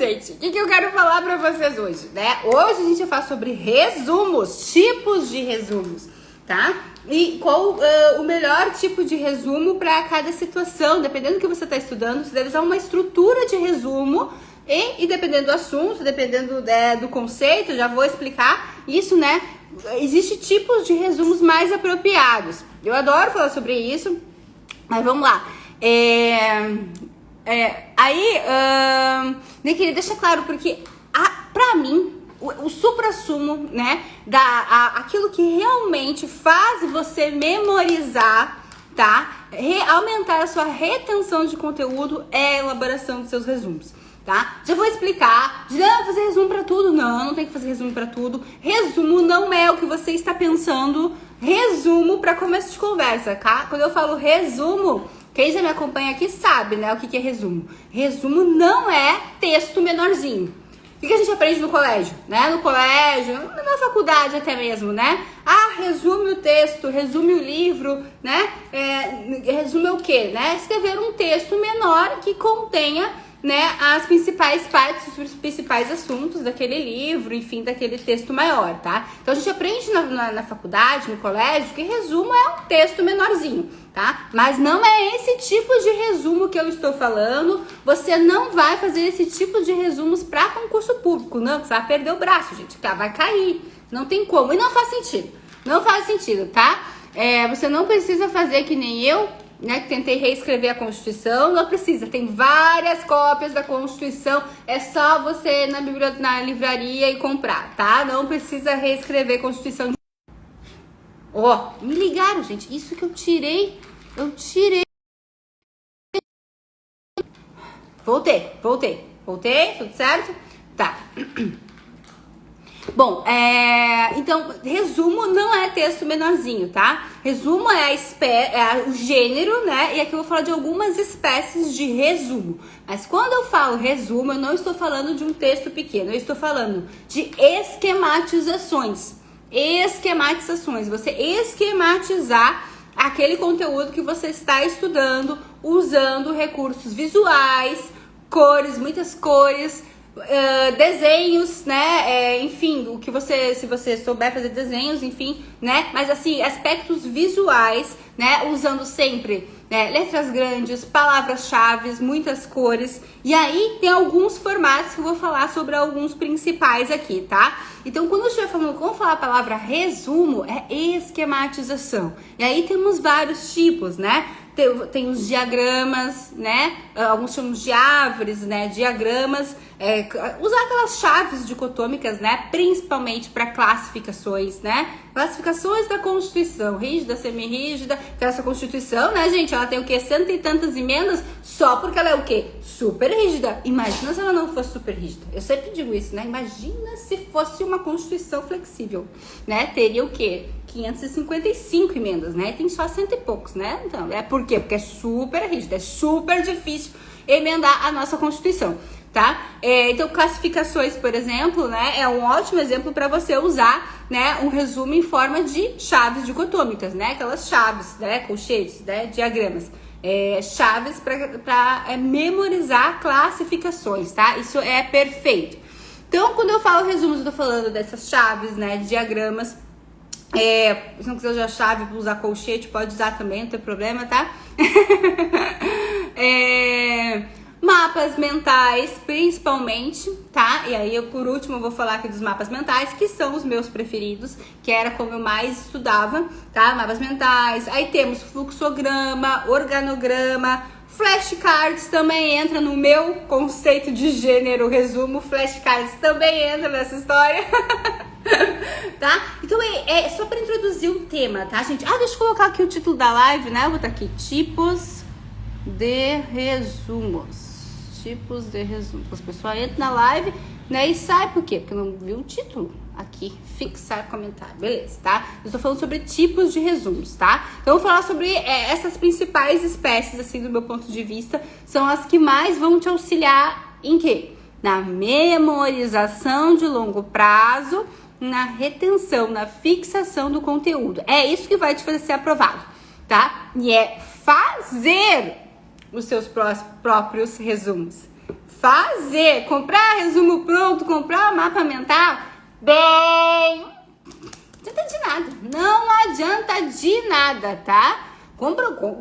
gente, o que eu quero falar pra vocês hoje, né? Hoje a gente vai falar sobre resumos, tipos de resumos, tá? E qual o melhor tipo de resumo para cada situação, dependendo do que você está estudando, você deve usar uma estrutura de resumo e dependendo do assunto, dependendo do conceito, já vou explicar isso, né? Existem tipos de resumos mais apropriados. Eu adoro falar sobre isso, mas vamos lá. Nem queria deixar claro, porque pra mim, o suprassumo, né, aquilo que realmente faz você memorizar, tá? Aumentar a sua retenção de conteúdo é a elaboração dos seus resumos, tá? Já vou explicar, não fazer resumo pra tudo, não tem que fazer resumo pra tudo. Resumo não é o que você está pensando, resumo pra começo de conversa, tá? Quando eu falo resumo, quem já me acompanha aqui sabe, né, o que é resumo. Resumo não é texto menorzinho. O que a gente aprende no colégio, né? No colégio, na faculdade até mesmo, né? Resume o texto, resume o livro, né? Resume o quê, né? Escrever um texto menor que contenha, né, as principais partes, os principais assuntos daquele livro, enfim, daquele texto maior, tá? Então a gente aprende na faculdade, no colégio, que resumo é um texto menorzinho, tá? Mas não é esse tipo de resumo que eu estou falando. Você não vai fazer esse tipo de resumos para concurso público, não, que você vai perder o braço, gente, vai cair, não tem como, e não faz sentido, não faz sentido, tá? Você não precisa fazer que nem eu, né, que tentei reescrever a Constituição, não precisa, tem várias cópias da Constituição, é só você ir na livraria e comprar, tá? Não precisa reescrever a Constituição. Me ligaram, gente, isso que eu tirei. Voltei, tudo certo? Tá. Bom, então, resumo não é texto menorzinho, tá? Resumo é o gênero, né? E aqui eu vou falar de algumas espécies de resumo. Mas quando eu falo resumo, eu não estou falando de um texto pequeno, eu estou falando de esquematizações. Você esquematizar aquele conteúdo que você está estudando usando recursos visuais, cores, muitas cores, desenhos, né, enfim, o que se você souber fazer desenhos, enfim, né, mas assim, aspectos visuais, né, usando sempre, né, letras grandes, palavras-chave, muitas cores, e aí tem alguns formatos que eu vou falar sobre alguns principais aqui, tá? Então, quando eu estiver falando como falar a palavra resumo, é esquematização, e aí temos vários tipos, né? Tem os diagramas, né? Alguns chamam de árvores, né? Diagramas, usar aquelas chaves dicotômicas, né? Principalmente para classificações, né? Classificações da Constituição, rígida, semi-rígida, que essa Constituição, né, gente? Ela tem o quê? Cento e tantas emendas só porque ela é o quê? Super rígida. Imagina se ela não fosse super rígida. Eu sempre digo isso, né? Imagina se fosse uma Constituição flexível, né? Teria o quê? 555 emendas, né? Tem só cento e poucos, né? Então, por quê? Porque é super rígido, é super difícil emendar a nossa Constituição, tá? Então, classificações, por exemplo, né? É um ótimo exemplo para você usar, né? Um resumo em forma de chaves dicotômicas, né? Aquelas chaves, né? Colchetes, né? Diagramas. Chaves para memorizar classificações, tá? Isso é perfeito. Então, quando eu falo resumos, eu tô falando dessas chaves, né? Diagramas. Se não quiser usar chave para usar colchete, pode usar também, não tem problema, tá? Mapas mentais, principalmente, tá? E aí, por último, eu vou falar aqui dos mapas mentais, que são os meus preferidos, que era como eu mais estudava, tá? Mapas mentais. Aí temos fluxograma, organograma, flashcards também entra no meu conceito de gênero, resumo. Flashcards também entra nessa história. Tá? Então é só para introduzir o tema, tá, gente? Deixa eu colocar aqui o título da live, né? Eu vou botar aqui tipos de resumos. Tipos de resumos. As pessoas entram na live, né? E sai por quê? Porque não viu o título aqui. Fixar comentário, beleza, tá? Eu estou falando sobre tipos de resumos, tá? Então eu vou falar sobre essas principais espécies, assim, do meu ponto de vista, são as que mais vão te auxiliar em quê? Na memorização de longo prazo, na retenção, na fixação do conteúdo. É isso que vai te fazer ser aprovado, tá? E é fazer os seus próprios resumos. fazer, comprar resumo pronto, comprar mapa mental, bem, não adianta de nada, não adianta de nada, tá?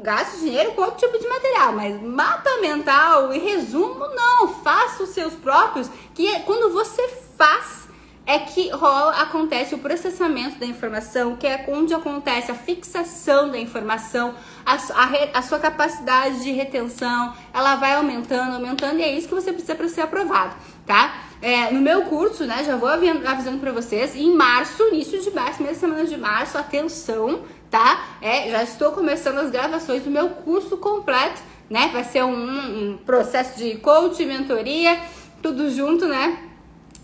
Gasta dinheiro com outro tipo de material, mas mapa mental e resumo não, faça os seus próprios, que é quando você faz é que acontece o processamento da informação, que é onde acontece a fixação da informação, a sua capacidade de retenção, ela vai aumentando, e é isso que você precisa para ser aprovado, tá? No meu curso, né, já vou avisando para vocês, em março, início de março, primeira semana de março, atenção, tá? Já estou começando as gravações do meu curso completo, né? Vai ser um processo de coaching, mentoria, tudo junto, né?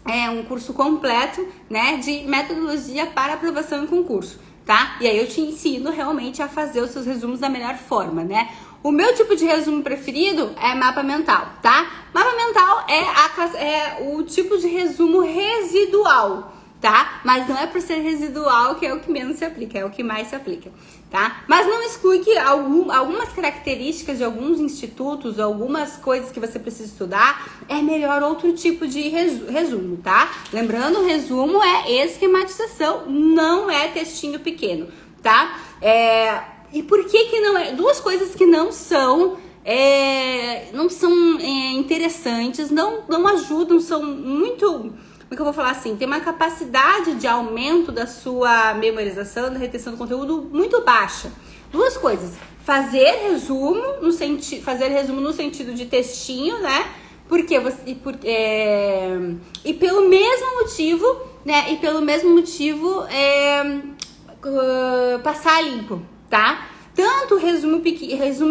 É um curso completo, né? De metodologia para aprovação em concurso, tá? E aí eu te ensino realmente a fazer os seus resumos da melhor forma, né? O meu tipo de resumo preferido é mapa mental, tá? Mapa mental é o tipo de resumo residual, tá? Mas não é por ser residual que é o que menos se aplica, é o que mais se aplica, tá? Mas não exclui que algumas características de alguns institutos, algumas coisas que você precisa estudar, é melhor outro tipo de resumo, tá? Lembrando, o resumo é esquematização, não é textinho pequeno, tá? E por que não é? Duas coisas que não são interessantes, não ajudam, são muito... Como é que eu vou falar assim? Tem uma capacidade de aumento da sua memorização, da retenção do conteúdo muito baixa. Duas coisas. Fazer resumo no sentido de textinho, né? E pelo mesmo motivo, né? Passar limpo, tá? Tanto resumo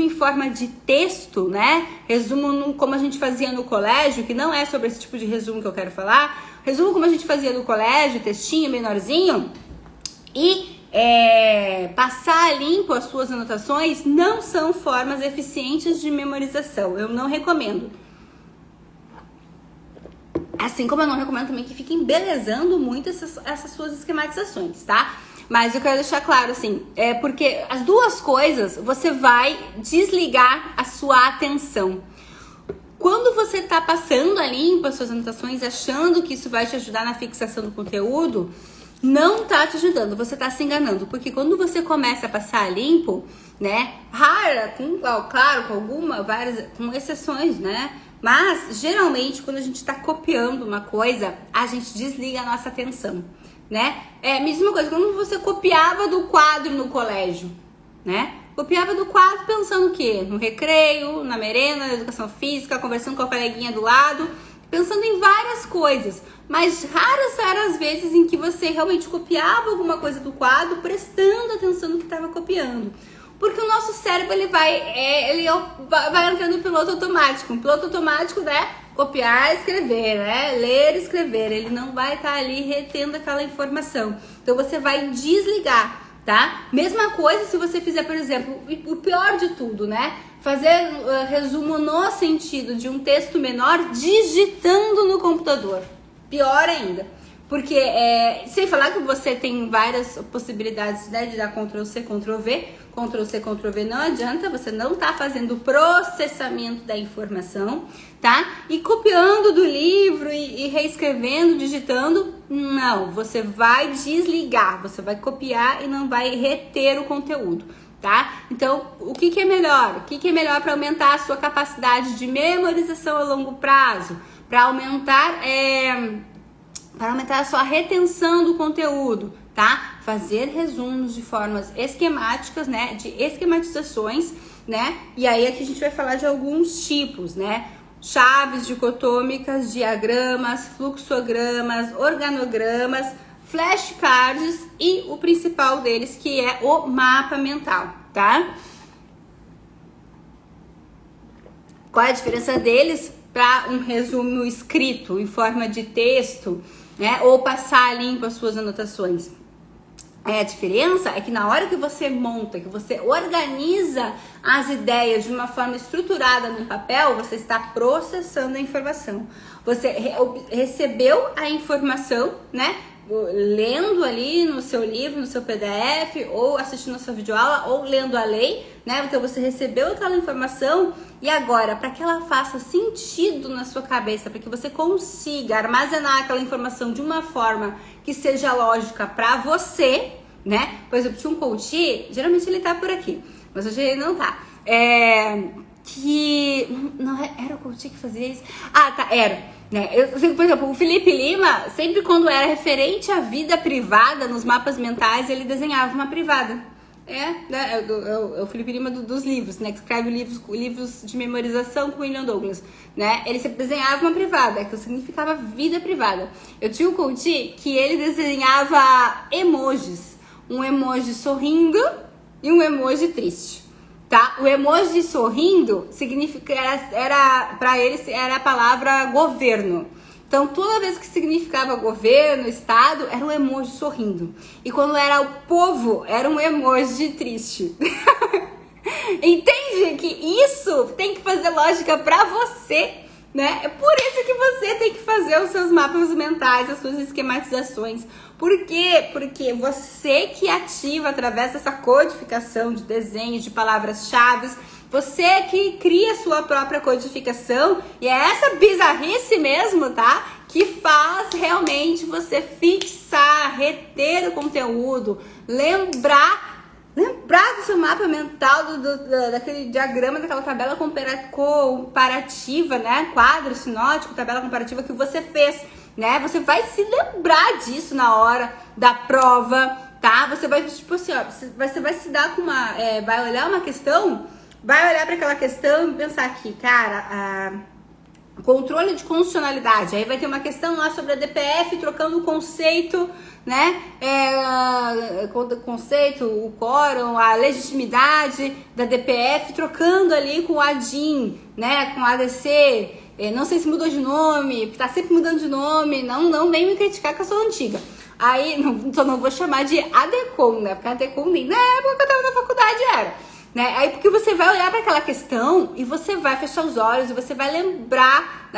em forma de texto, né? Resumo como a gente fazia no colégio, que não é sobre esse tipo de resumo que eu quero falar. Resumo como a gente fazia no colégio, textinho menorzinho. E passar limpo as suas anotações não são formas eficientes de memorização. Eu não recomendo. Assim como eu não recomendo também que fiquem embelezando muito essas suas esquematizações, tá? Mas eu quero deixar claro, assim, porque as duas coisas você vai desligar a sua atenção. Quando você tá passando a limpo as suas anotações, achando que isso vai te ajudar na fixação do conteúdo, não tá te ajudando, você tá se enganando. Porque quando você começa a passar a limpo, né, claro, com exceções, né, mas geralmente quando a gente tá copiando uma coisa, a gente desliga a nossa atenção, né? Mesma coisa, quando você copiava do quadro no colégio, né? Copiava do quadro pensando o quê? No recreio, na merenda, na educação física, conversando com a coleguinha do lado, pensando em várias coisas. Mas raras eram as vezes em que você realmente copiava alguma coisa do quadro, prestando atenção no que estava copiando. Porque o nosso cérebro, ele vai entrando no piloto automático. Um piloto automático, né? Copiar, escrever, né? Ler, escrever. Ele não vai estar ali retendo aquela informação. Então, você vai desligar, tá? Mesma coisa se você fizer, por exemplo, o pior de tudo, né? Fazer resumo no sentido de um texto menor digitando no computador. Pior ainda. Porque, sem falar que você tem várias possibilidades, né, de dar Ctrl+C, Ctrl+V. Ctrl+C, Ctrl+V não adianta, você não tá fazendo o processamento da informação, tá? E copiando do livro e reescrevendo, digitando, não. Você vai desligar, você vai copiar e não vai reter o conteúdo, tá? Então, o que é melhor? O que é melhor para aumentar a sua capacidade de memorização a longo prazo? Para aumentar a sua retenção do conteúdo, tá? Fazer resumos de formas esquemáticas, né? De esquematizações, né? E aí aqui a gente vai falar de alguns tipos, né? Chaves dicotômicas, diagramas, fluxogramas, organogramas, flashcards e o principal deles, que é o mapa mental, tá? Qual é a diferença deles para um resumo escrito em forma de texto, né? Ou passar limpo as suas anotações? A diferença é que na hora que você monta, que você organiza as ideias de uma forma estruturada no papel, você está processando a informação. Você recebeu a informação, né? lendo ali no seu livro, no seu PDF, ou assistindo a sua videoaula, ou lendo a lei, né? Então você recebeu aquela informação e agora, para que ela faça sentido na sua cabeça, para que você consiga armazenar aquela informação de uma forma que seja lógica para você, né? Por exemplo, tinha um coach, geralmente ele tá por aqui, mas hoje ele não tá. Que não era o coach que fazia isso? Ah, tá, era. Né? Por exemplo, o Felipe Lima, sempre quando era referente à vida privada, nos mapas mentais, ele desenhava uma privada. Né? É o Felipe Lima dos livros, né? Que escreve livros de memorização com William Douglas, né? Ele sempre desenhava uma privada, que significava vida privada. Eu tinha um coach que ele desenhava emojis. Um emoji sorrindo e um emoji triste. Tá? O emoji sorrindo para eles era a palavra governo. Então, toda vez que significava governo, estado, era um emoji sorrindo. E quando era o povo, era um emoji triste. Entende que isso tem que fazer lógica pra você, né? É por isso que você tem que fazer os seus mapas mentais, as suas esquematizações. Por quê? Porque você que ativa através dessa codificação de desenhos, de palavras-chave, você que cria a sua própria codificação, e é essa bizarrice mesmo, tá? Que faz realmente você fixar, reter o conteúdo, lembrar do seu mapa mental, daquele diagrama, daquela tabela comparativa, né? Quadro sinótico, tabela comparativa que você fez, né? Você vai se lembrar disso na hora da prova, tá? Você vai, tipo assim, ó, você vai se dar com uma... vai olhar uma questão, vai olhar para aquela questão e pensar aqui, cara, controle de constitucionalidade. Aí vai ter uma questão lá sobre a DPF, trocando o conceito, né? Conceito, o quórum, a legitimidade da DPF, trocando ali com o ADIM, né? Com o ADC. Não sei se mudou de nome, tá sempre mudando de nome. Não vem me criticar que eu sou antiga. Aí, então não vou chamar de ADECOM, né? Porque ADECOM nem na época que eu tava na faculdade era. Né? Aí porque você vai olhar para aquela questão e você vai fechar os olhos e você vai lembrar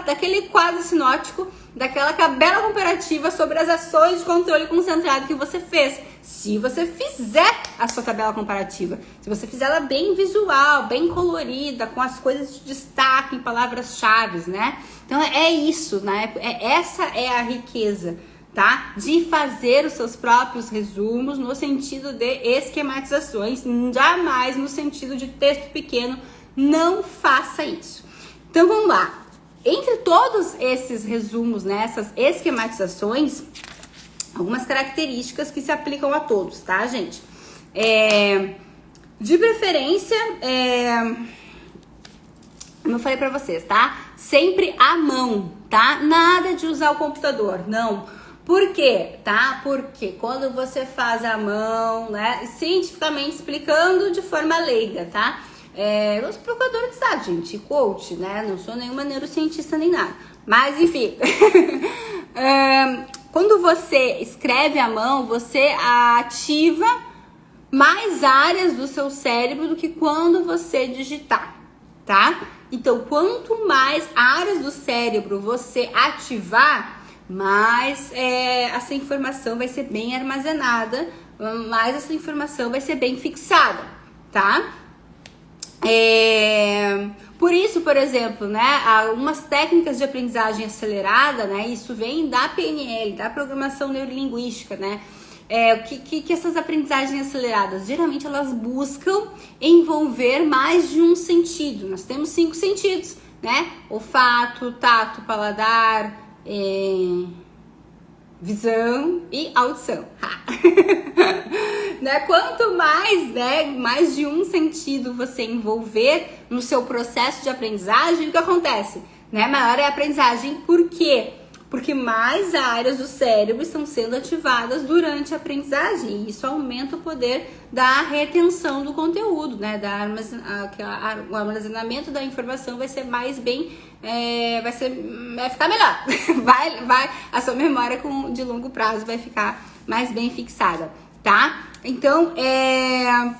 daquele quadro sinótico, daquela tabela comparativa sobre as ações de controle concentrado que você fez. Se você fizer a sua tabela comparativa, se você fizer ela bem visual, bem colorida, com as coisas de destaque em palavras-chave, né? Então é isso, né? Essa é a riqueza, tá? De fazer os seus próprios resumos no sentido de esquematizações, jamais no sentido de texto pequeno. Não faça isso. Então vamos lá. Entre todos esses resumos, né, essas esquematizações, algumas características que se aplicam a todos, tá, gente? De preferência, como eu falei pra vocês, tá? Sempre à mão, tá? Nada de usar o computador, não. Por quê? Tá? Porque quando você faz à mão, né? Cientificamente explicando de forma leiga, tá? Eu sou procuradora de Estado, gente, coach, né? Não sou nenhuma neurocientista nem nada. Mas, enfim. Quando você escreve à mão, você ativa mais áreas do seu cérebro do que quando você digitar, tá? Então, quanto mais áreas do cérebro você ativar, mais essa informação vai ser bem armazenada, mais essa informação vai ser bem fixada, tá? Por isso, por exemplo, né, algumas técnicas de aprendizagem acelerada, né, isso vem da PNL, da programação neurolinguística, né, que essas aprendizagens aceleradas, geralmente elas buscam envolver mais de um sentido. Nós temos 5 sentidos, né, olfato, tato, paladar, visão e audição. Né? Quanto mais, né, mais de um sentido você envolver no seu processo de aprendizagem, o que acontece? Né? Maior é a aprendizagem. Por quê? Porque mais áreas do cérebro estão sendo ativadas durante a aprendizagem. E isso aumenta o poder da retenção do conteúdo, né? O armazenamento da informação vai ser mais bem... vai ficar melhor. A sua memória de longo prazo vai ficar mais bem fixada, tá? Então,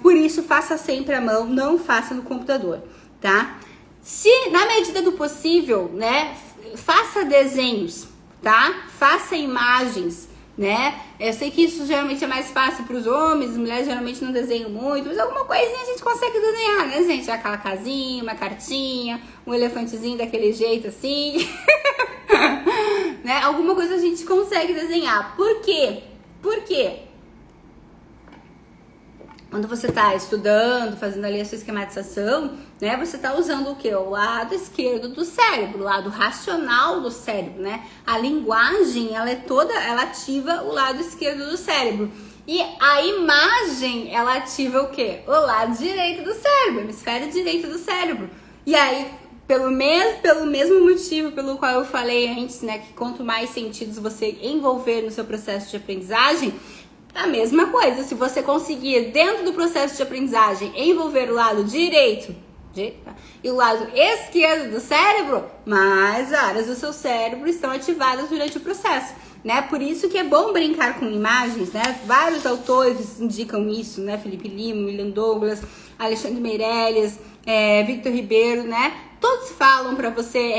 por isso, faça sempre à mão, não faça no computador, tá? Se, na medida do possível, né, faça desenhos, tá? Faça imagens, né? Eu sei que isso geralmente é mais fácil para os homens, as mulheres geralmente não desenham muito, mas alguma coisinha a gente consegue desenhar, né, gente? Aquela casinha, uma cartinha, um elefantezinho daquele jeito assim, né? Alguma coisa a gente consegue desenhar. Por quê? Por quê? Quando você está estudando, fazendo ali a sua esquematização, né, você está usando o quê? O lado esquerdo do cérebro, o lado racional do cérebro, né? A linguagem, ela ativa o lado esquerdo do cérebro. E a imagem, ela ativa o quê? O lado direito do cérebro, o hemisfério direito do cérebro. E aí, pelo mesmo motivo pelo qual eu falei antes, né, que quanto mais sentidos você envolver no seu processo de aprendizagem, a mesma coisa, se você conseguir, dentro do processo de aprendizagem, envolver o lado direito e o lado esquerdo do cérebro, mais áreas do seu cérebro estão ativadas durante o processo, né? Por isso que é bom brincar com imagens, né? Vários autores indicam isso, né? Felipe Lima, William Douglas, Alexandre Meirelles, Victor Ribeiro, né? Todos falam para você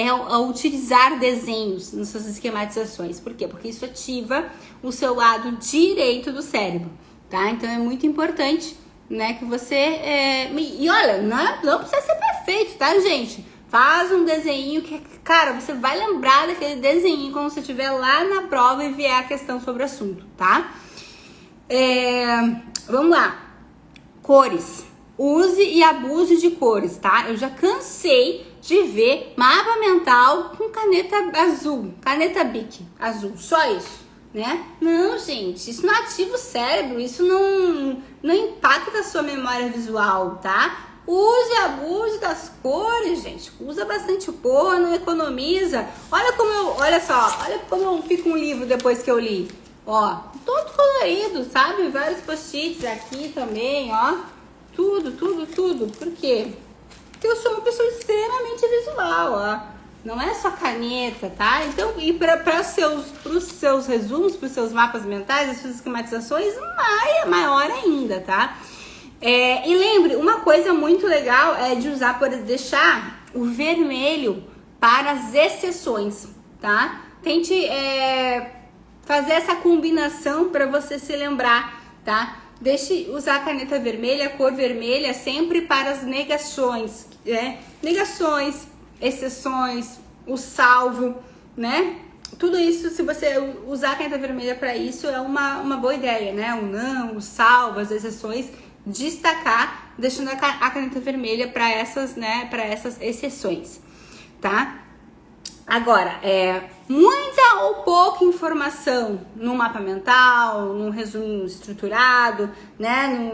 utilizar desenhos nas suas esquematizações. Por quê? Porque isso ativa o seu lado direito do cérebro, tá? Então é muito importante, né, que você... E olha, não precisa ser perfeito, tá, gente? Faz um desenho que, cara, você vai lembrar daquele desenho quando você estiver lá na prova e vier a questão sobre o assunto, tá? Vamos lá. Cores. Use e abuse de cores, tá? Eu já cansei de ver mapa mental com caneta azul, caneta Bic azul, só isso, né? Não, gente, isso não ativa o cérebro, isso não impacta a sua memória visual, tá? Use e abuse das cores, gente. Usa bastante cor, não economiza. Olha como eu fico um livro depois que eu li. Ó, todo colorido, sabe? Vários post-its aqui também, ó. Tudo. Por quê? Porque eu sou uma pessoa extremamente visual, ó. Não é só caneta, tá? Então, e para os seus resumos, para os seus mapas mentais, as suas esquematizações, maior ainda, tá? E lembre, uma coisa muito legal é de usar, deixar o vermelho para as exceções, tá? Tente fazer essa combinação para você se lembrar, tá? Deixe usar a caneta vermelha, a cor vermelha, sempre para as negações, negações, exceções, o salvo, né? Tudo isso, se você usar a caneta vermelha para isso, é uma boa ideia, né? O não, o salvo, as exceções, destacar, deixando a caneta vermelha para essas, né? Para essas exceções, tá? Agora, muita ou pouca informação no mapa mental, num resumo estruturado, né?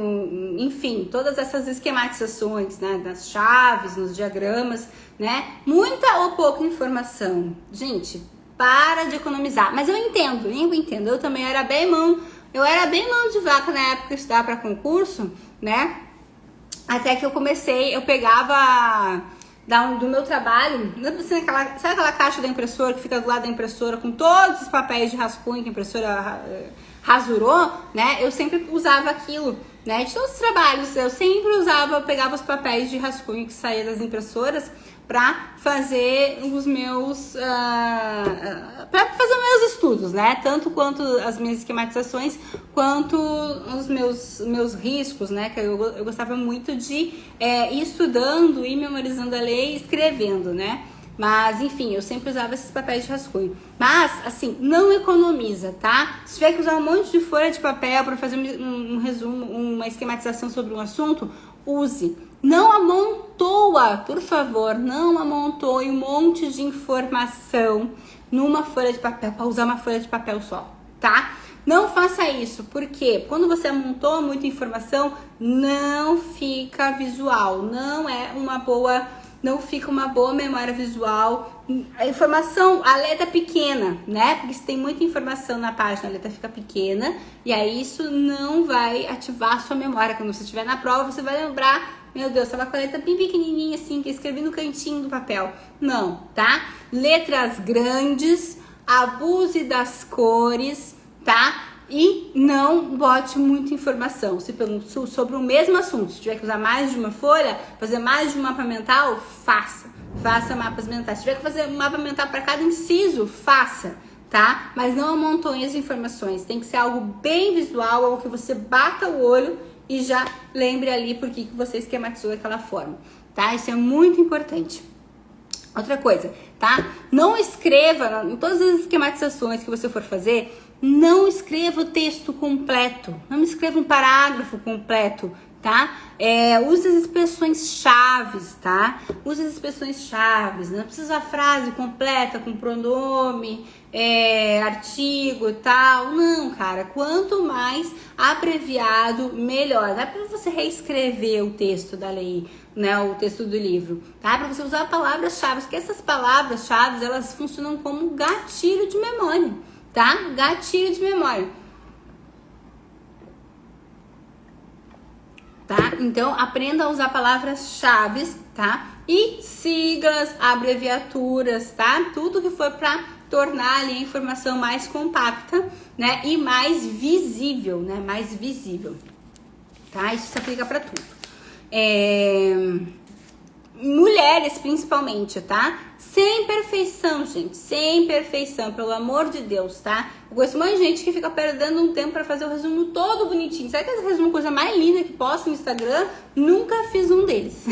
Enfim, todas essas esquematizações, né? Das chaves, nos diagramas, né? Muita ou pouca informação. Gente, para de economizar. Mas eu entendo. Eu também era bem mão de vaca na época de estudar para concurso, né? Até que eu pegava... do meu trabalho, sabe aquela caixa da impressora que fica do lado da impressora com todos os papéis de rascunho que a impressora rasurou, né? Eu sempre usava aquilo, né? De todos os trabalhos, eu pegava os papéis de rascunho que saía das impressoras para fazer os meus estudos, né? Tanto quanto as minhas esquematizações, quanto os meus riscos, né? Que eu gostava muito de ir estudando, ir memorizando a lei e escrevendo, né? Mas, enfim, eu sempre usava esses papéis de rascunho. Mas, assim, não economiza, tá? Se tiver que usar um monte de folha de papel para fazer um resumo, uma esquematização sobre um assunto, use. Não amontoa, por favor, não amontoe um monte de informação numa folha de papel, para usar uma folha de papel só, tá? Não faça isso, porque quando você amontoa muita informação, não fica visual, não fica uma boa memória visual. A informação, a letra pequena, né? Porque se tem muita informação na página, a letra fica pequena, e aí isso não vai ativar a sua memória. Quando você estiver na prova, você vai lembrar: meu Deus, tava com a letra bem pequenininha assim, que eu escrevi no cantinho do papel. Não, tá? Letras grandes, abuse das cores, tá? E não bote muita informação. Se perguntar sobre o mesmo assunto, se tiver que usar mais de uma folha, fazer mais de um mapa mental, faça mapas mentais. Se tiver que fazer um mapa mental para cada inciso, faça, tá? Mas não amontoe as informações. Tem que ser algo bem visual, algo que você bata o olho e já lembre ali por que você esquematizou daquela forma, tá? Isso é muito importante. Outra coisa, tá? Não escreva, em todas as esquematizações que você for fazer, não escreva o texto completo. Não escreva um parágrafo completo, tá? Use as expressões chaves, tá? Use as expressões chaves. Não precisa a frase completa com pronome, artigo e tal. Não, cara. Quanto mais abreviado, melhor. Não é pra você reescrever o texto da lei, né? O texto do livro, tá? É pra você usar palavras-chave, porque essas palavras-chave, elas funcionam como gatilho de memória, tá? Gatilho de memória. Tá? Então, aprenda a usar palavras-chave, tá? E siglas, abreviaturas, tá? Tudo que for para tornar ali a informação mais compacta, né? E mais visível, né? Mais visível, tá? Isso se aplica para tudo. Mulheres, principalmente, tá? Sem perfeição, gente. Sem perfeição, pelo amor de Deus, tá? Eu conheço um monte de gente que fica perdendo um tempo pra fazer o resumo todo bonitinho. Sabe que esse resumo é a coisa mais linda que posta no Instagram? Nunca fiz um deles.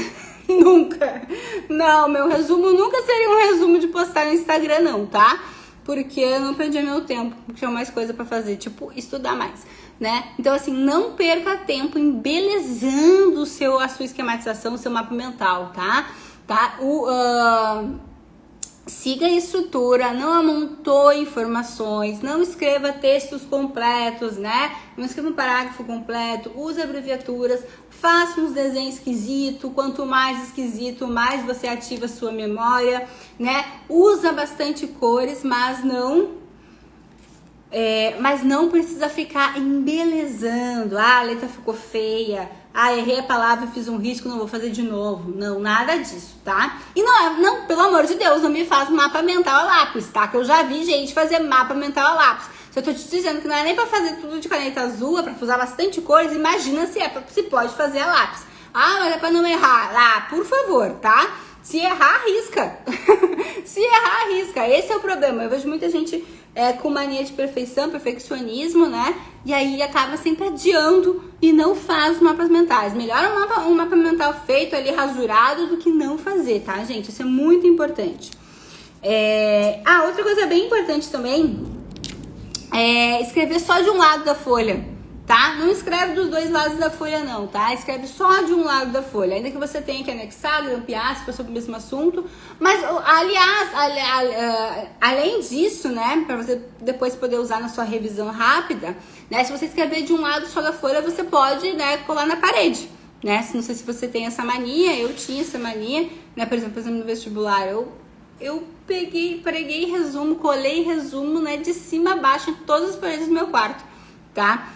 Nunca. Não, meu resumo nunca seria um resumo de postar no Instagram, não, tá? Porque eu não perdi meu tempo, porque tinha mais coisa pra fazer, tipo, estudar mais, né? Então, assim, não perca tempo embelezando a sua esquematização, o seu mapa mental, tá? Siga a estrutura, não amontoe informações, não escreva textos completos, né? Não escreva um parágrafo completo, use abreviaturas, faça uns desenhos esquisitos. Quanto mais esquisito, mais você ativa a sua memória, né? Usa bastante cores, mas não precisa ficar embelezando. Ah, a letra ficou feia. Ah, errei a palavra, fiz um risco, não vou fazer de novo. Não, nada disso, tá? E não, pelo amor de Deus, não me faz mapa mental a lápis, tá? Que eu já vi gente fazer mapa mental a lápis. Se eu tô te dizendo que não é nem pra fazer tudo de caneta azul, é pra usar bastante cores, imagina se pode fazer a lápis. Ah, mas é pra não errar. Lá, por favor, tá? Se errar, arrisca. Se errar, arrisca. Esse é o problema. Eu vejo muita gente com mania de perfeição, perfeccionismo, né? E aí acaba sempre adiando e não faz mapas mentais. Melhor um mapa mental feito ali, rasurado, do que não fazer, tá, gente? Isso é muito importante. Outra coisa bem importante também é escrever só de um lado da folha, tá? Não escreve dos dois lados da folha, não, tá? Escreve só de um lado da folha, ainda que você tenha que anexar, grampear, se for sobre o mesmo assunto. Mas, aliás, além disso, né, para você depois poder usar na sua revisão rápida, né, se você escrever de um lado só da folha, você pode, né, colar na parede, né? Não sei se você tem essa mania, eu tinha essa mania, né, por exemplo, no vestibular, eu preguei resumo, colei resumo, né, de cima a baixo em todas as paredes do meu quarto, tá?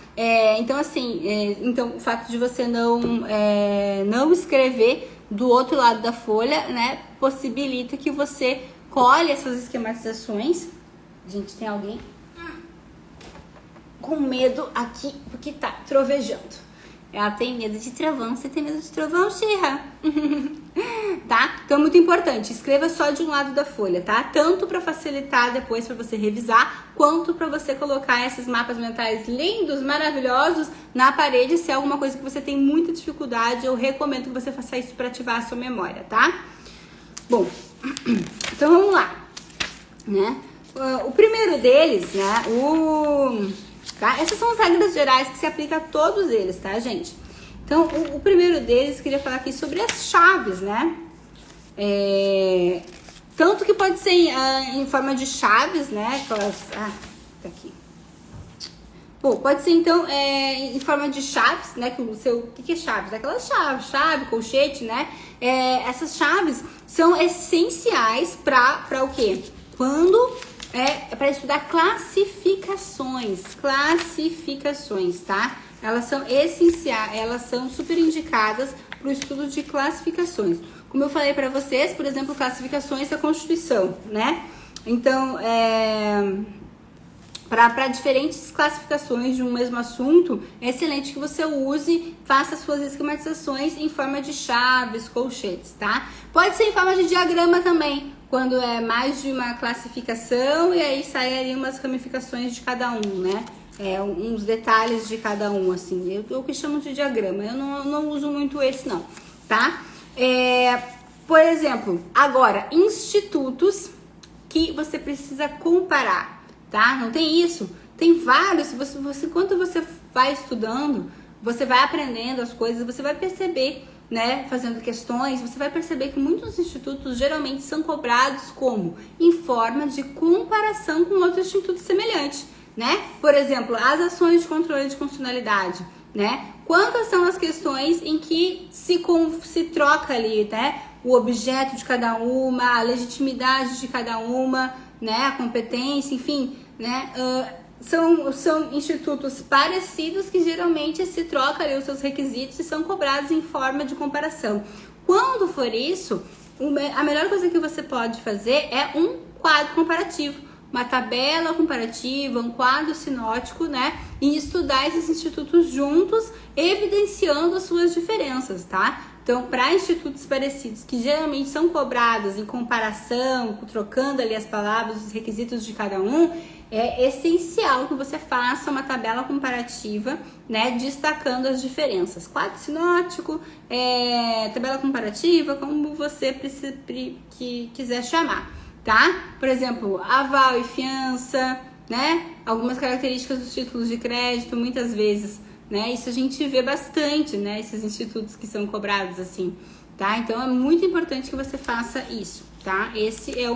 Então, assim, então o fato de você não escrever do outro lado da folha, né, possibilita que você colhe essas esquematizações. Gente, tem alguém com medo aqui, porque tá trovejando. Ela tem medo de trovão. Você tem medo de trovão, Xirra? Tá? Então é muito importante. Escreva só de um lado da folha, tá? Tanto para facilitar depois para você revisar, quanto para você colocar esses mapas mentais lindos, maravilhosos na parede. Se é alguma coisa que você tem muita dificuldade, eu recomendo que você faça isso para ativar a sua memória, tá? Bom, então vamos lá, né? O primeiro deles, né? Tá? Essas são as regras gerais que se aplicam a todos eles, tá, gente? Então, o primeiro deles, queria falar aqui sobre as chaves, né? Tanto que pode ser em forma de chaves, né? Aquelas, tá aqui. Bom, pode ser, então, em forma de chaves, né? O que é chaves? Aquelas chave, colchete, né? Essas chaves são essenciais para o quê? Para estudar classificações, tá? Elas são essenciais, elas são super indicadas para o estudo de classificações. Como eu falei para vocês, por exemplo, classificações da Constituição, né? Então, para diferentes classificações de um mesmo assunto, é excelente que você faça suas esquematizações em forma de chaves, colchetes, tá? Pode ser em forma de diagrama também. quando é mais de uma classificação e aí saem ali umas ramificações de cada um, né? Uns detalhes de cada um, assim. Eu que chamo de diagrama, eu não uso muito esse não, tá? Por exemplo, agora, institutos que você precisa comparar, tá? Não tem isso? Tem vários, quando você vai estudando, você vai aprendendo as coisas, você vai perceber, né, fazendo questões, você vai perceber que muitos institutos geralmente são cobrados como? Em forma de comparação com outros institutos semelhantes, né? Por exemplo, as ações de controle de constitucionalidade, né? Quantas são as questões em que se troca ali, né? O objeto de cada uma, a legitimidade de cada uma, né? A competência, enfim, né? São institutos parecidos que geralmente se troca ali os seus requisitos e são cobrados em forma de comparação. Quando for isso, a melhor coisa que você pode fazer é um quadro comparativo, uma tabela comparativa, um quadro sinótico, né? E estudar esses institutos juntos, evidenciando as suas diferenças, tá? Então, para institutos parecidos, que geralmente são cobrados em comparação, trocando ali as palavras, os requisitos de cada um, é essencial que você faça uma tabela comparativa, né, destacando as diferenças. Quadro sinótico, tabela comparativa, como você quiser chamar, tá? Por exemplo, aval e fiança, né? Algumas características dos títulos de crédito, muitas vezes, né? Isso a gente vê bastante, né? Esses institutos que são cobrados assim, tá? Então é muito importante que você faça isso, tá? Esse é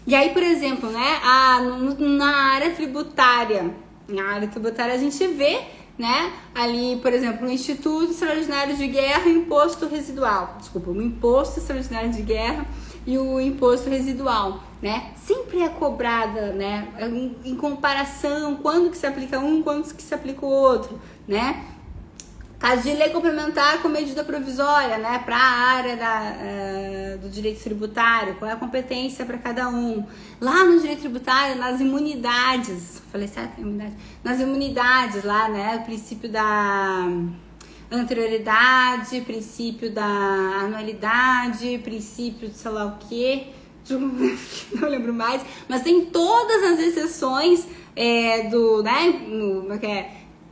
E aí, por exemplo, né? Na área tributária, a gente vê, né? Ali, por exemplo, o Instituto Extraordinário de Guerra e Imposto Residual. Desculpa, o Imposto Extraordinário de Guerra e o Imposto Residual, né? Sempre é cobrada, né? Em comparação, quando que se aplica um, quando que se aplica o outro, né? Caso de lei complementar com medida provisória, né? Para a área do direito tributário, qual é a competência para cada um. Lá no direito tributário, nas imunidades, falei certo? Nas imunidades lá, né? O princípio da anterioridade, princípio da anualidade, princípio de sei lá o quê, não lembro mais, mas tem todas as exceções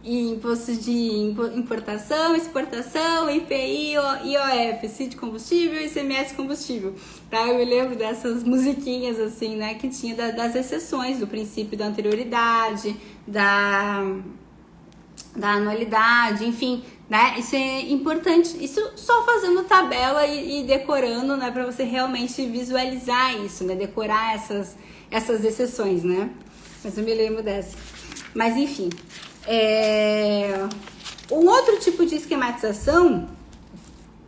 impostos de importação, exportação, IPI, IOF, CID de combustível e ICMS combustível, tá? Eu me lembro dessas musiquinhas assim, né, que tinha das exceções, do princípio da anterioridade, da anualidade, enfim, né? Isso é importante, isso só fazendo tabela e decorando, né, para você realmente visualizar isso, né, decorar essas exceções, né? Mas eu me lembro dessa. Mas enfim, um outro tipo de esquematização,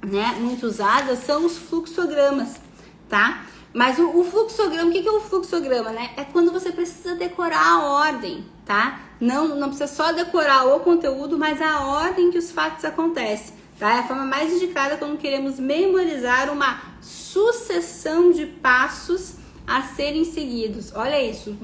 né, muito usada são os fluxogramas, tá? Mas o fluxograma, o que é o fluxograma, né? É quando você precisa decorar a ordem, tá? Não precisa só decorar o conteúdo, mas a ordem que os fatos acontecem, tá? É a forma mais indicada quando queremos memorizar uma sucessão de passos a serem seguidos. Olha isso,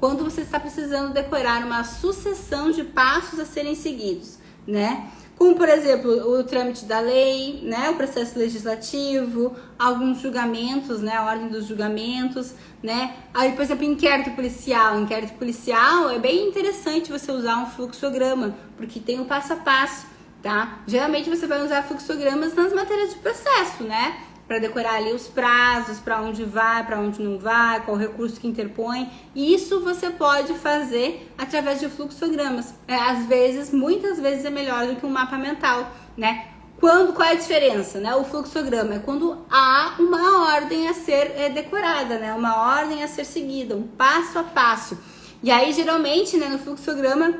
quando você está precisando decorar uma sucessão de passos a serem seguidos, né? Como, por exemplo, o trâmite da lei, né, o processo legislativo, alguns julgamentos, né, a ordem dos julgamentos, né? Aí, por exemplo, inquérito policial. Inquérito policial é bem interessante você usar um fluxograma, porque tem o passo a passo, tá? Geralmente você vai usar fluxogramas nas matérias de processo, né? Para decorar ali os prazos, para onde vai, para onde não vai, qual recurso que interpõe. E isso você pode fazer através de fluxogramas. Às vezes, muitas vezes é melhor do que um mapa mental, né? Qual é a diferença, né? O fluxograma é quando há uma ordem a ser decorada, né? Uma ordem a ser seguida, um passo a passo. E aí, geralmente, né, no fluxograma,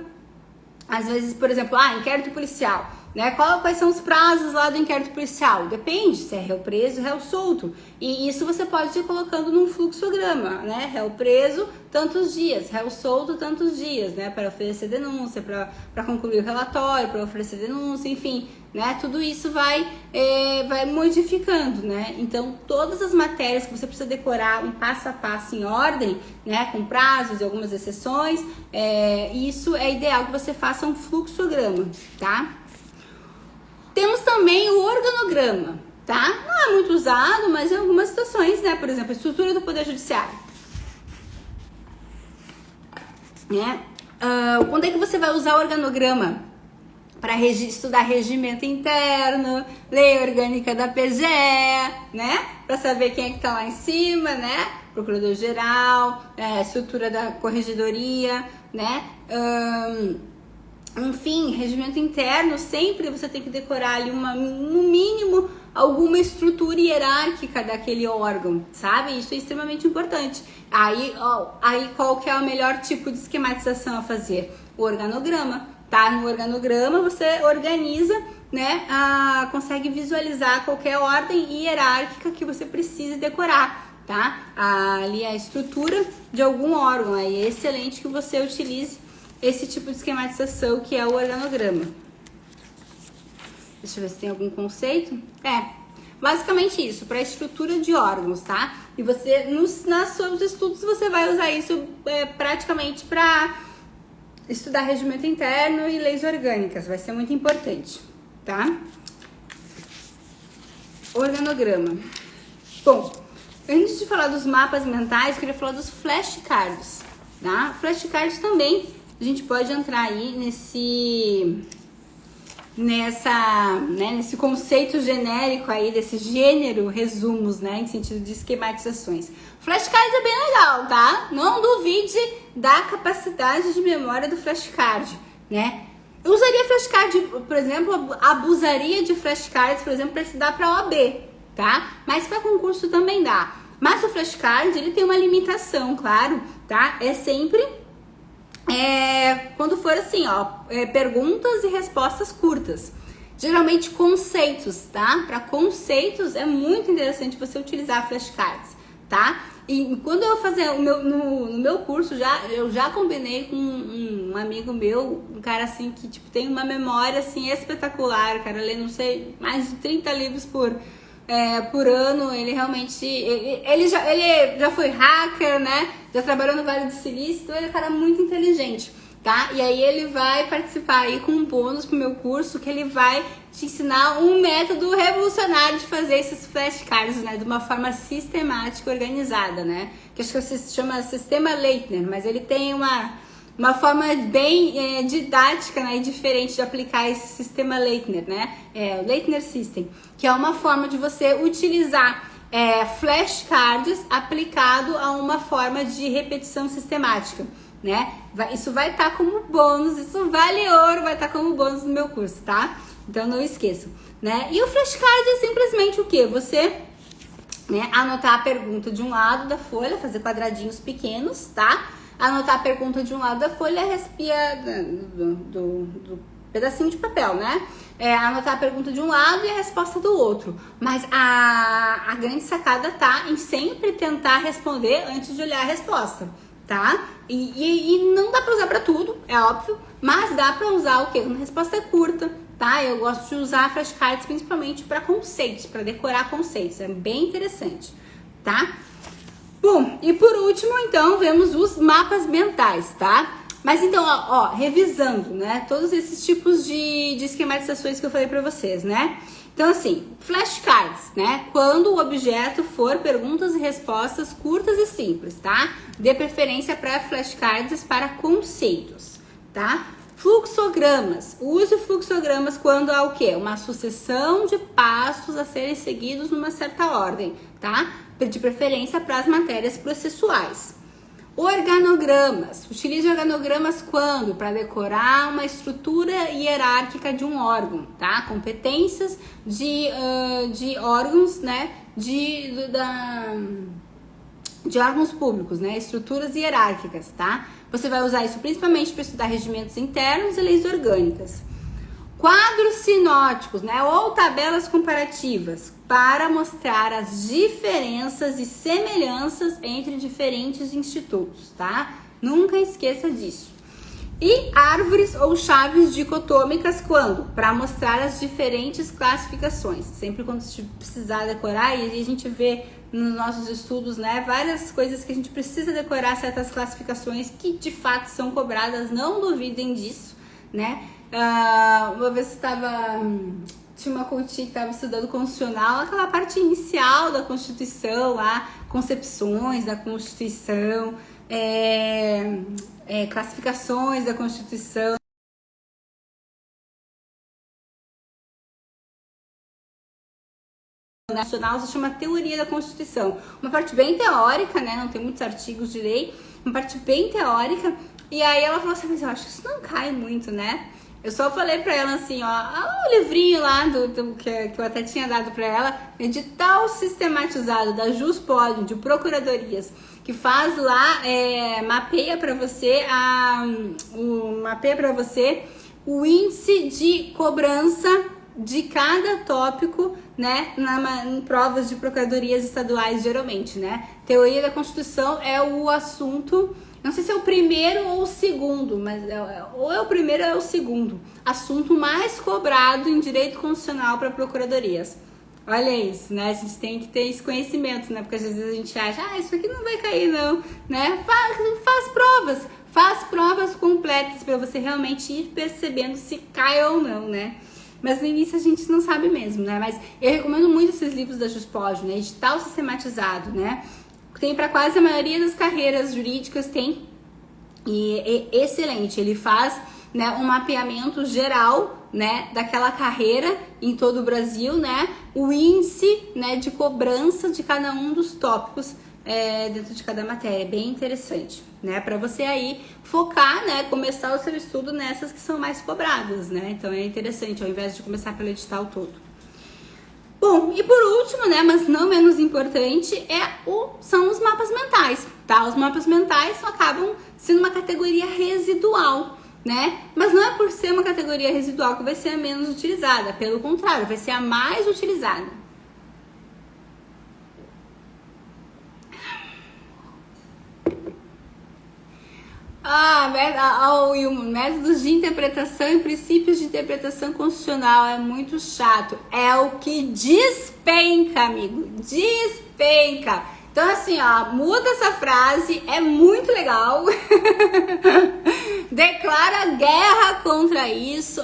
às vezes, por exemplo, inquérito policial, né? Quais são os prazos lá do inquérito policial? Depende se é réu preso, réu solto. E isso você pode ir colocando num fluxograma, né? Réu preso, tantos dias, réu solto, tantos dias, né? Para oferecer denúncia, para concluir o relatório, para oferecer denúncia, enfim, né? Tudo isso vai modificando, né? Então, todas as matérias que você precisa decorar um passo a passo em ordem, né? Com prazos e algumas exceções, isso é ideal que você faça um fluxograma, tá? Temos também o organograma, tá? Não é muito usado, mas em algumas situações, né? Por exemplo, a estrutura do Poder Judiciário. Né? Quando é que você vai usar o organograma? Para estudar regimento interno, lei orgânica da PGE, né? Para saber quem é que tá lá em cima, né? Procurador-geral, estrutura da corregedoria, né? Enfim, regimento interno, sempre você tem que decorar ali no mínimo alguma estrutura hierárquica daquele órgão, sabe? Isso é extremamente importante. Aí qual que é o melhor tipo de esquematização a fazer? O organograma, tá? No organograma você organiza, né? Consegue visualizar qualquer ordem hierárquica que você precise decorar, tá? Ali a estrutura de algum órgão. Aí é excelente que você utilize esse tipo de esquematização que é o organograma. Deixa eu ver se tem algum conceito. Basicamente isso, para estrutura de órgãos, tá? E você, nos seus estudos, você vai usar isso praticamente para estudar regimento interno e leis orgânicas. Vai ser muito importante, tá? Organograma. Bom, antes de falar dos mapas mentais, eu queria falar dos flashcards, tá? Flashcards também, a gente pode entrar aí nesse conceito genérico aí, desse gênero resumos, né, em sentido de esquematizações. Flashcard é bem legal, tá? Não duvide da capacidade de memória do flashcard, né? Eu usaria flashcard, por exemplo, abusaria de flashcards, por exemplo, para estudar para OAB, tá? Mas para concurso também dá. Mas o flashcard, ele tem uma limitação, claro, tá? É sempre quando for assim, perguntas e respostas curtas. Geralmente conceitos, tá? Para conceitos é muito interessante você utilizar flashcards, tá? E quando eu fazer no meu curso, eu já combinei com um amigo meu, um cara assim que tipo, tem uma memória assim espetacular, o cara lê, não sei, mais de 30 livros por ano. Ele realmente, ele já foi hacker, né? Já trabalhou no Vale do Silício, então ele é um cara muito inteligente, tá? E aí ele vai participar aí com um bônus pro meu curso, que ele vai te ensinar um método revolucionário de fazer esses flashcards, né? De uma forma sistemática e organizada, né? Que acho que se chama Sistema Leitner, mas ele tem uma forma bem didática, né, e diferente de aplicar esse sistema Leitner, né? O Leitner System, que é uma forma de você utilizar flashcards aplicado a uma forma de repetição sistemática, né? Isso vai estar como bônus, isso vale ouro, vai estar como bônus no meu curso, tá? Então não esqueçam, né? E o flashcard é simplesmente o quê? Você, né, anotar a pergunta de um lado da folha, fazer quadradinhos pequenos, tá? Anotar a pergunta de um lado da folha, do pedacinho de papel, né? Anotar a pergunta de um lado e a resposta do outro. Mas a grande sacada tá em sempre tentar responder antes de olhar a resposta, tá? E não dá pra usar pra tudo, é óbvio, mas dá pra usar o quê? Uma resposta curta, tá? Eu gosto de usar flashcards principalmente para conceitos, para decorar conceitos, é bem interessante, tá? Bom, e por último, então, vemos os mapas mentais, tá? Mas então, revisando, né, todos esses tipos de esquematizações que eu falei pra vocês, né? Então, assim, flashcards, né? Quando o objeto for perguntas e respostas curtas e simples, tá? Dê preferência para flashcards para conceitos, tá? Fluxogramas. Use fluxogramas quando há o quê? Uma sucessão de passos a serem seguidos numa certa ordem, tá? De preferência para as matérias processuais. Organogramas. Utilize organogramas quando? Para decorar uma estrutura hierárquica de um órgão, tá? Competências de órgãos, né? De órgãos públicos, né? Estruturas hierárquicas, tá? Você vai usar isso principalmente para estudar regimentos internos e leis orgânicas. Quadros sinóticos, né, ou tabelas comparativas para mostrar as diferenças e semelhanças entre diferentes institutos, tá? Nunca esqueça disso. E árvores ou chaves dicotômicas quando? Para mostrar as diferentes classificações. Sempre quando precisar decorar, e a gente vê nos nossos estudos, né, várias coisas que a gente precisa decorar, certas classificações que de fato são cobradas, não duvidem disso, né? Uma vez eu estava tinha uma coach que estava estudando constitucional, aquela parte inicial da Constituição, lá, concepções da Constituição, classificações da Constituição. Nacional se chama Teoria da Constituição. Uma parte bem teórica, né? Não tem muitos artigos de lei, uma parte bem teórica. E aí ela falou assim, mas eu acho que isso não cai muito, né? Eu só falei pra ela assim, ó, o livrinho lá que eu até tinha dado pra ela, edital sistematizado da Juspod, de procuradorias, que faz lá, mapeia pra você o índice de cobrança de cada tópico, né, em provas de procuradorias estaduais, geralmente, né? Teoria da Constituição é o assunto, não sei se é o primeiro ou o segundo, mas ou é o primeiro ou é o segundo assunto mais cobrado em direito constitucional para procuradorias. Olha isso, né? A gente tem que ter esse conhecimento, né? Porque às vezes a gente acha, isso aqui não vai cair não, né? Faz provas completas para você realmente ir percebendo se cai ou não, né? Mas no início a gente não sabe mesmo, né? Mas eu recomendo muito esses livros da Juspod, né? Edital sistematizado, né? Tem para quase a maioria das carreiras jurídicas, tem. E é excelente, ele faz, né, um mapeamento geral, né, daquela carreira em todo o Brasil, né? O índice, né, de cobrança de cada um dos tópicos dentro de cada matéria. É bem interessante, né? Para você aí focar, né? Começar o seu estudo nessas que são mais cobradas, né? Então é interessante, ao invés de começar pelo edital todo. Bom, e por último, né? Mas não menos importante, são os mapas mentais, tá? Os mapas mentais acabam sendo uma categoria residual, né? Mas não é por ser uma categoria residual que vai ser a menos utilizada. Pelo contrário, vai ser a mais utilizada. Wilma, métodos de interpretação e princípios de interpretação constitucional é muito chato. É o que despenca, amigo. Despenca. Então, assim, muda essa frase, é muito legal. Declara guerra contra isso.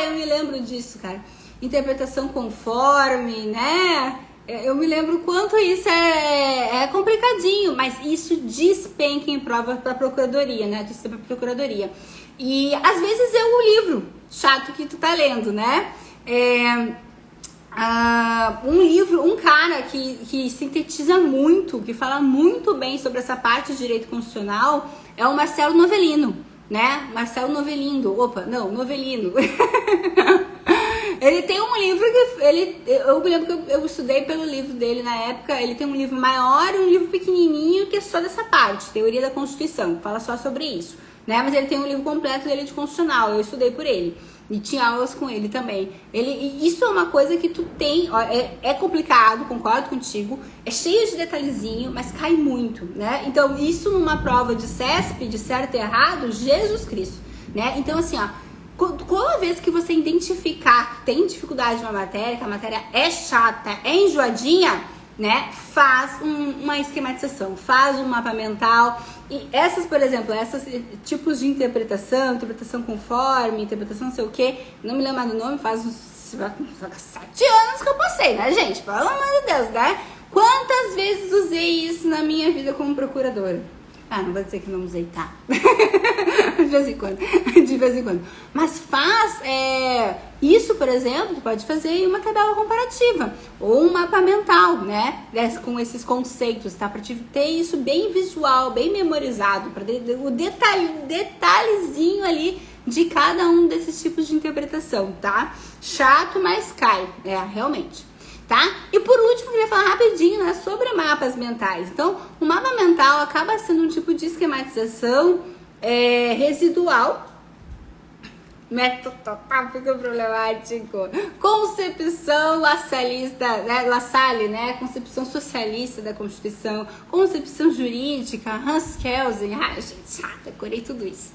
Eu me lembro disso, cara. Interpretação conforme, né? Eu me lembro quanto isso é complicadinho, mas isso despenca em prova para procuradoria, né? Tu para procuradoria. E às vezes é o livro chato que tu tá lendo, né? Um cara que sintetiza muito, que fala muito bem sobre essa parte de direito constitucional é o Marcelo Novellino, né? Marcelo Novellino. Novellino. Ele tem um livro que eu me lembro que eu estudei pelo livro dele na época. Ele tem um livro maior e um livro pequenininho que é só dessa parte, Teoria da Constituição, que fala só sobre isso, né? Mas ele tem um livro completo dele de constitucional, eu estudei por ele e tinha aulas com ele também. Isso é uma coisa que tu tem, é complicado, concordo contigo, é cheio de detalhezinho, mas cai muito, né? Então isso numa prova de CESP, de certo e errado, Jesus Cristo, né? Então assim, toda vez que você identificar que tem dificuldade numa matéria, que a matéria é chata, é enjoadinha, né? Faz uma esquematização, faz um mapa mental. E essas, por exemplo, tipos de interpretação conforme, interpretação não sei o que, não me lembro do nome, faz uns 7 anos que eu passei, né, gente? Pelo amor de Deus, né? Quantas vezes usei isso na minha vida como procuradora? Não vou dizer que não usei, tá? De vez em quando. Mas faz isso, por exemplo, pode fazer em uma tabela comparativa ou um mapa mental, né? Com esses conceitos, tá? Pra te ter isso bem visual, bem memorizado, para o detalhezinho ali de cada um desses tipos de interpretação, tá? Chato, mas cai, realmente. Tá? E por último, eu queria falar rapidinho, né, sobre mapas mentais. Então, o mapa mental acaba sendo um tipo de esquematização residual. Método total fica problemático. Concepção lassalista, né, Lassalle, né? Concepção socialista da Constituição. Concepção jurídica, Hans Kelsen. Gente, chata, decorei tudo isso.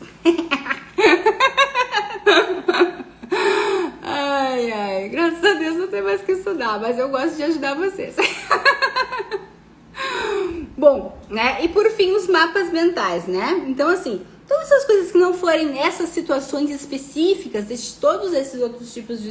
Graças a Deus não tem mais que estudar, mas eu gosto de ajudar vocês. Bom, né? E por fim, os mapas mentais, né? Então, assim, todas essas coisas que não forem nessas situações específicas, todos esses outros tipos de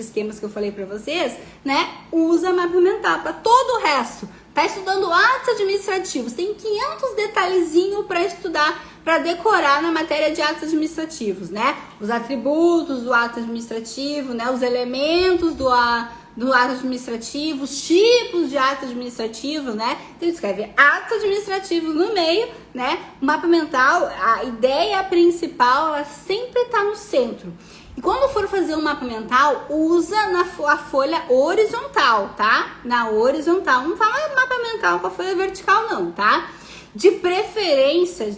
esquemas que eu falei pra vocês, né? Usa mapa mental. Para todo o resto, tá estudando atos administrativos, tem 500 detalhezinhos para estudar, para decorar na matéria de atos administrativos, né? Os atributos do ato administrativo, né? Os elementos do ato administrativo, os tipos de ato administrativo, né? Então escreve atos administrativos no meio, né? O mapa mental, a ideia principal, ela sempre tá no centro. E quando for fazer um mapa mental, usa a folha horizontal, tá? Na horizontal. Não fala mapa mental com a folha vertical, não, tá? De preferência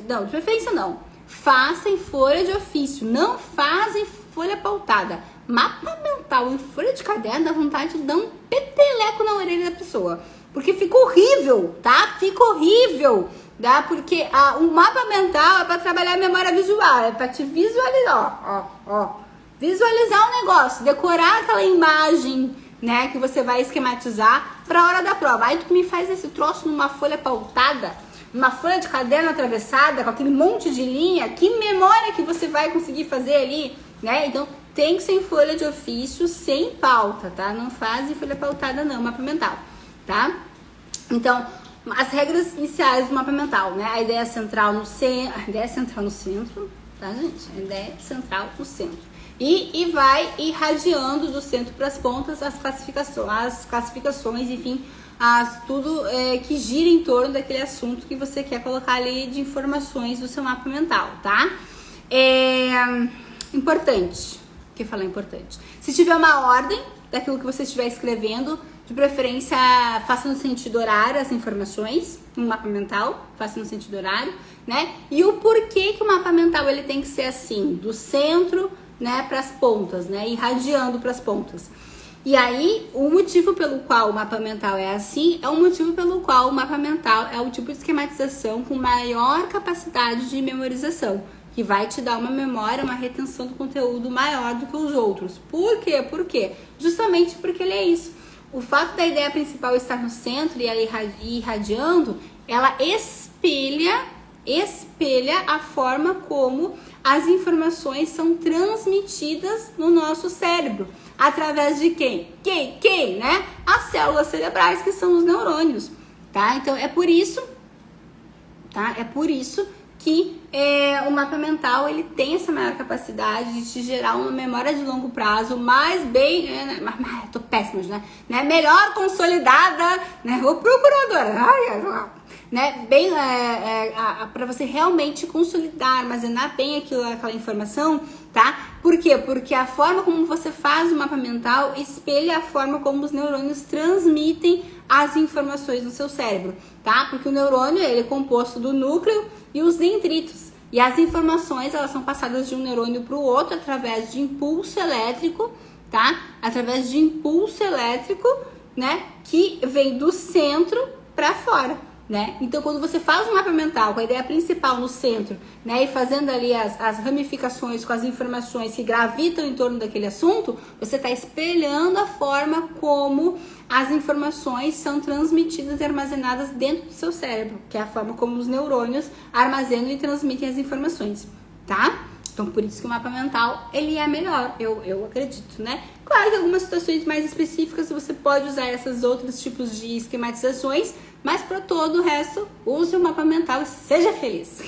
não. Faça em folha de ofício, não faz em folha pautada. Mapa mental em folha de caderno dá vontade de dar um peteleco na orelha da pessoa. Porque fica horrível, tá? Fica horrível, tá? Porque o mapa mental é para trabalhar a memória visual, é para te visualizar, visualizar o negócio, decorar aquela imagem, né, que você vai esquematizar para a hora da prova. Aí tu me faz esse troço numa folha pautada, numa folha de caderno atravessada, com aquele monte de linha, que memória que você vai conseguir fazer ali, né? Então, tem que ser em folha de ofício, sem pauta, tá? Não faz em folha pautada não, mapa mental, tá? Então, as regras iniciais do mapa mental, né? A ideia central no centro, tá, gente? A ideia central no centro. E vai irradiando do centro para as pontas as classificações, enfim, tudo que gira em torno daquele assunto que você quer colocar ali de informações do seu mapa mental, tá? Importante. O que falar importante? Se tiver uma ordem daquilo que você estiver escrevendo, de preferência, faça no sentido horário as informações, no mapa mental, faça no sentido horário, né? E o porquê que o mapa mental ele tem que ser assim, do centro, né, para as pontas, né, irradiando para as pontas. E aí, o motivo pelo qual o mapa mental é assim, é o motivo pelo qual o mapa mental é o tipo de esquematização com maior capacidade de memorização, que vai te dar uma memória, uma retenção do conteúdo maior do que os outros. Por quê? Por quê? Justamente porque ele é isso. O fato da ideia principal estar no centro e ela irradiando, ela espelha a forma como as informações são transmitidas no nosso cérebro. Através de quem? Quem, né? As células cerebrais, que são os neurônios, tá? Então, é por isso, tá? É por isso que o mapa mental, ele tem essa maior capacidade de te gerar uma memória de longo prazo mais bem... tô péssima, né? Melhor consolidada, né? Ô procuradora! Né? Bem, para você realmente consolidar, armazenar bem aquela informação, tá? Por quê? Porque a forma como você faz o mapa mental espelha a forma como os neurônios transmitem as informações no seu cérebro, tá? Porque o neurônio, ele é composto do núcleo e os dendritos. E as informações, elas são passadas de um neurônio para o outro através de impulso elétrico, tá? Através de impulso elétrico, né? Que vem do centro para fora, né? Então, quando você faz um mapa mental com a ideia principal no centro, né? E fazendo ali as ramificações com as informações que gravitam em torno daquele assunto, você está espelhando a forma como as informações são transmitidas e armazenadas dentro do seu cérebro, que é a forma como os neurônios armazenam e transmitem as informações, tá? Então, por isso que o mapa mental, ele é melhor, eu acredito, né? Claro que em algumas situações mais específicas você pode usar esses outros tipos de esquematizações, mas para todo o resto, use o mapa mental e seja feliz!